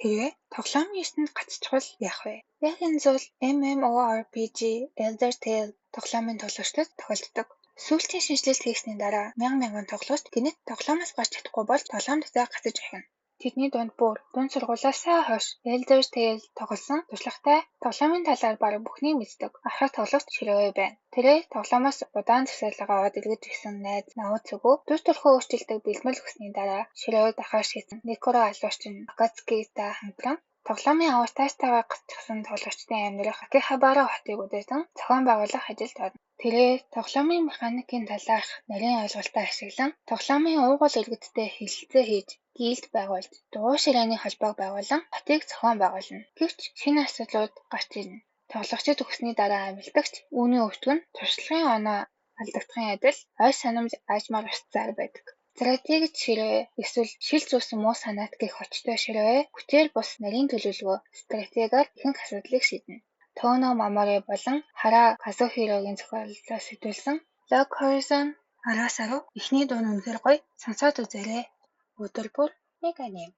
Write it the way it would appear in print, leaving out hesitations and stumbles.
Хэрвээ тоглоомын ертөнд гацчихвал яах вэ? Яг энэ зүйл MMORPG Elder Tale тоглоомын тоглогчдод тохиолддог. Сүүлчийн шинжилэлт хийсний дараа мянган тоглогч гэнэт тоглоомоос гарч чадахгүй бол тоглоом дотор гацаж ахина. Тэдний дунд бүр дунд сургуулиасаа хойш Elder Tale тоглосон туршлагатай тоглоомын талаар бараг бүхнийг мэддэг ахрах тоглогч Широй байна. Тэрээр тоглоомоос удаан засаалгаа аваад эргэж ирсэн найз Наоцугүй дүр төрхөө өөрчилдөг бэлтгэл өгсөний дараа Широйг дахиад шийдсэн Никоро алуурчин Акацукитай хамтран тоглоомын аваар тааштай гацчихсан тоглогчдын амьдрах Акихабара хотыг удирдан зохион байгуулах ажилд орно. Тэрээр тоглоомын механикийн талаарх нарийн ойлголтоо ашиглан тоглоомын уугуул иргэдтэй хэлэлцээ хийж гильд байгуулж дугуй ширээний холбоог байгуулан хотыг зохион байгуулна. Гэвч шинэ асуудлууд гарч ирнэ. Тоглогчид өгсөний дараа амилдагч үүний өвтгөн нь туршлагын оноо алдагдахын адил ой санамж аажмаар устсаар байдаг. Стратегич Широй эсвэл шил зүүсэн муу санаат гэх очтой Широй хүчээр бус нарийн төлөвлөгөө стратегиар ихэнх асуудлыг шийднэ. Тооно Мамори болон Хара Казухирогийн зохиолоор сэтүүлсэн Log Horizon Араасаруу эхний дуу нь үнэхээр гоё. Сонсоод үзээрэй. Өдөр бүр нэг аним.